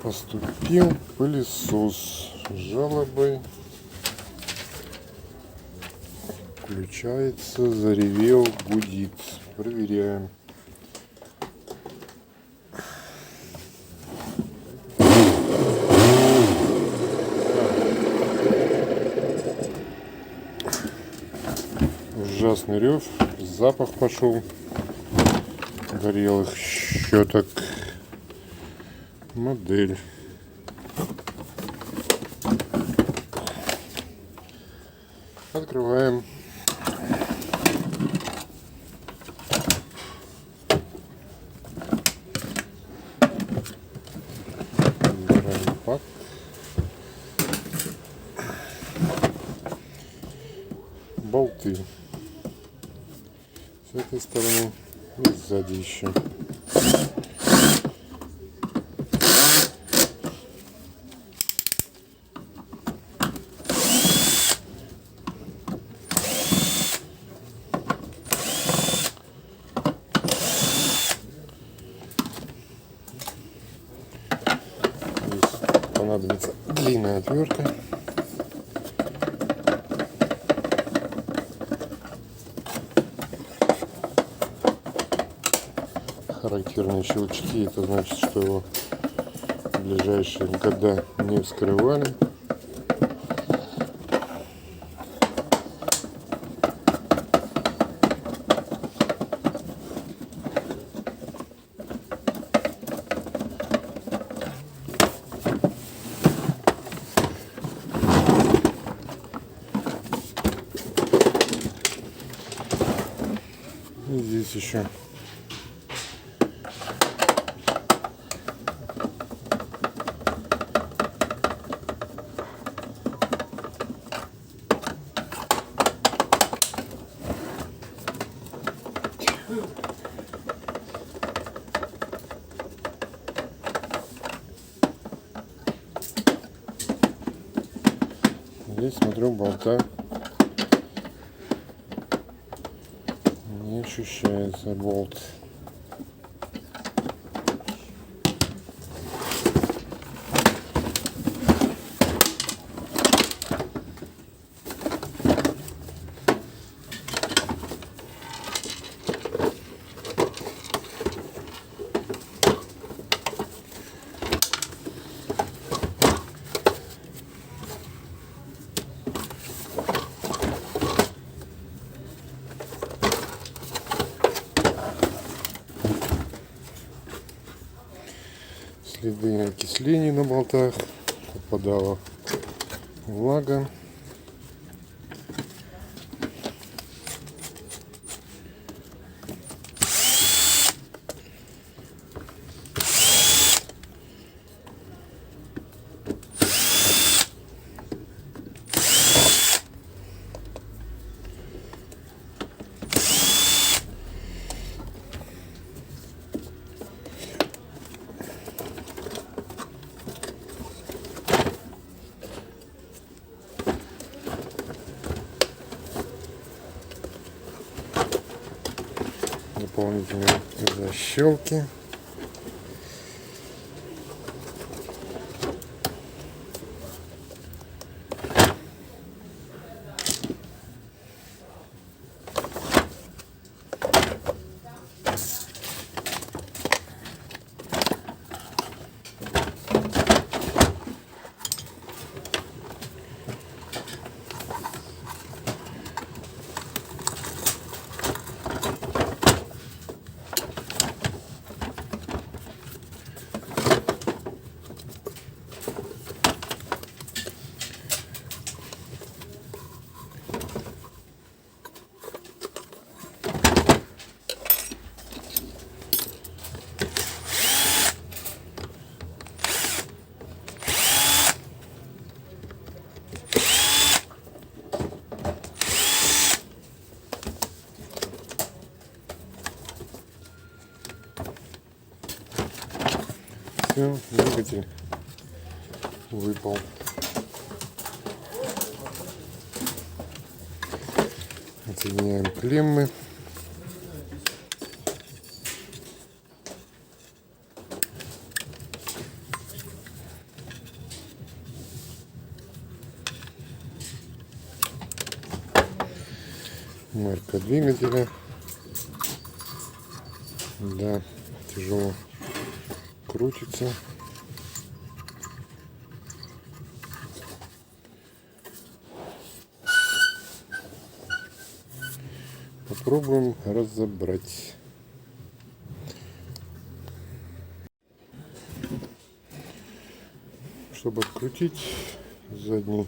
Поступил пылесос с жалобой. Включается, заревел, гудит. Проверяем. Ужасный рев, запах пошел горелых щеток. Модель. Открываем. Убираем пак. Болты. С этой стороны и сзади еще. Понадобится длинная отвертка. Характерные щелчки, это значит, что его в ближайшие года не вскрывали. И здесь еще здесь, смотрю, болта не ощущается болт. Следы окислений на болтах, попадала влага. Дополнительные защелки. Все, двигатель выпал. Отсоединяем клеммы. Марка двигателя. Да, тяжело крутится. Попробуем разобрать. Чтобы открутить задний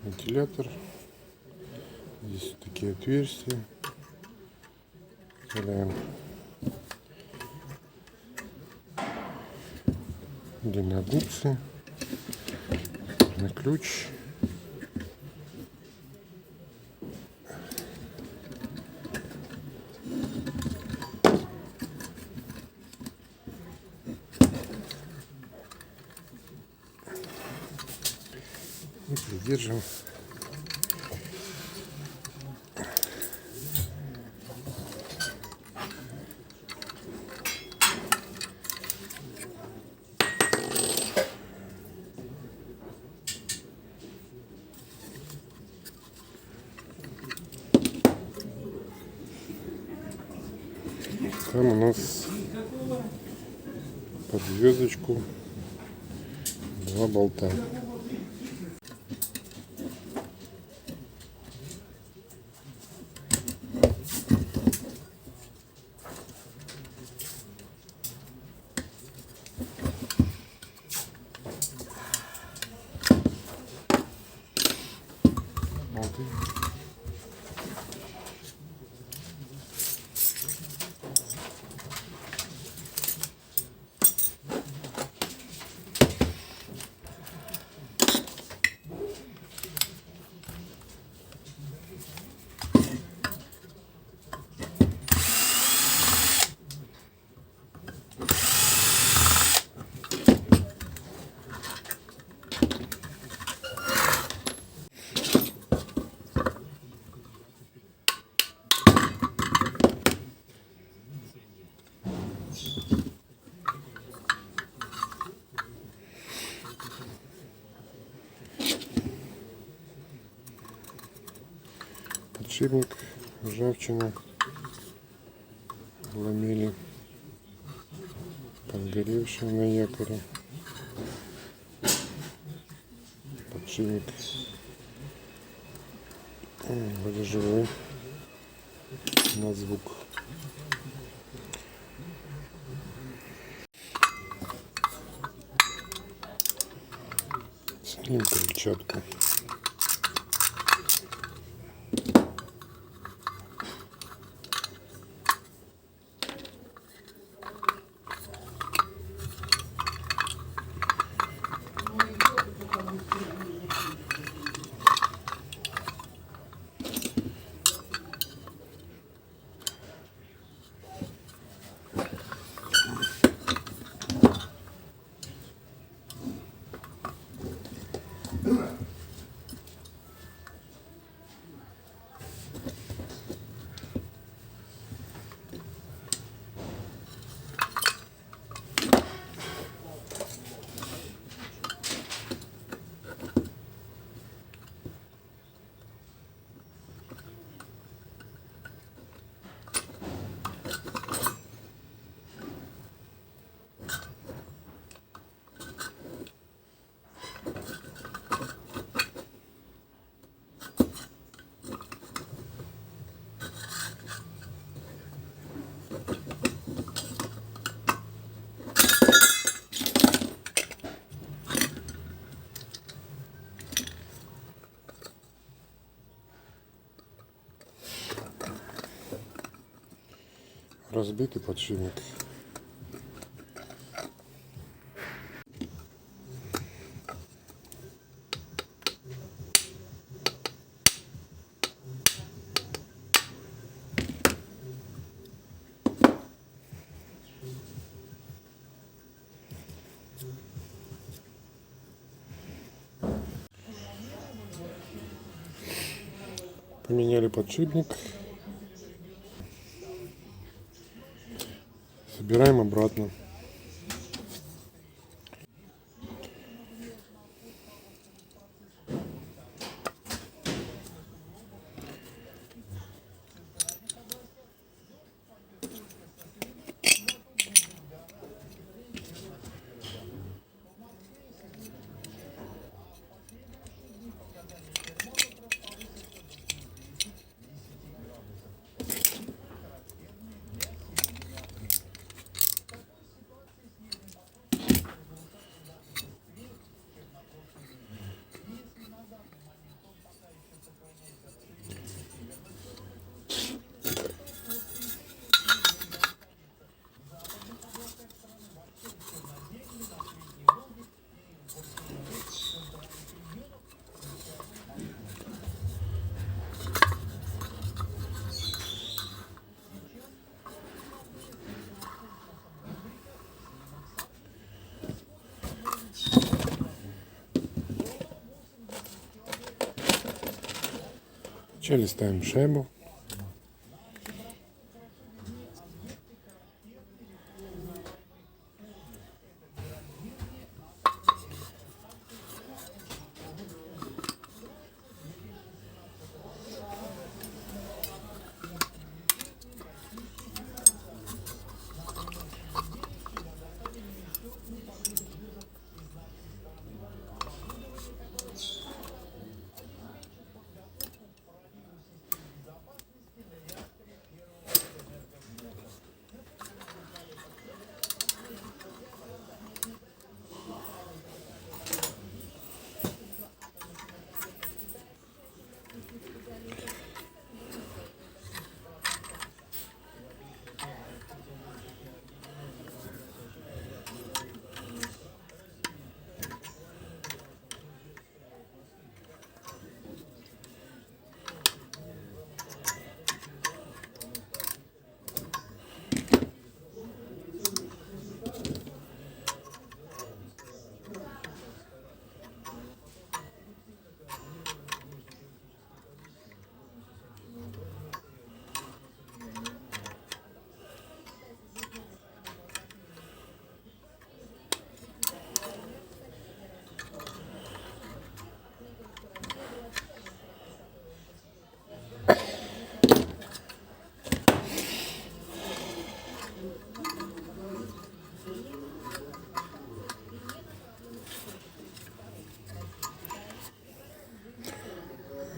вентилятор, здесь такие отверстия. Вставляем длинногубцы на ключ. И придержим. Там у нас под звездочку 2 болта. Болты. Подшипник, ржавчина, ламели, подгоревшие на якоре. Подшипник вроде живой, на звук. Снимем крыльчатку. Разбитый подшипник. Поменяли подшипник. Собираем обратно. Вначале ставим шайбу.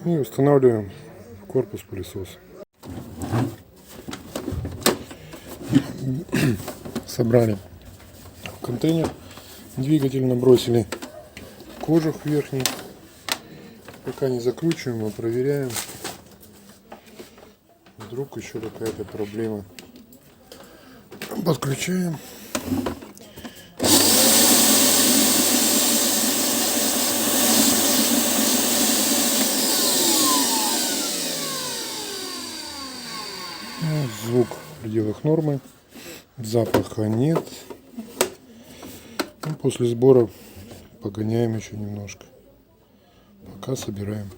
И устанавливаем корпус пылесоса. Собрали в контейнер, двигатель набросили кожух верхний. Пока не закручиваем, а проверяем. Вдруг еще какая-то проблема. Подключаем. Звук в пределах нормы, запаха нет. После сбора погоняем еще немножко, пока собираем.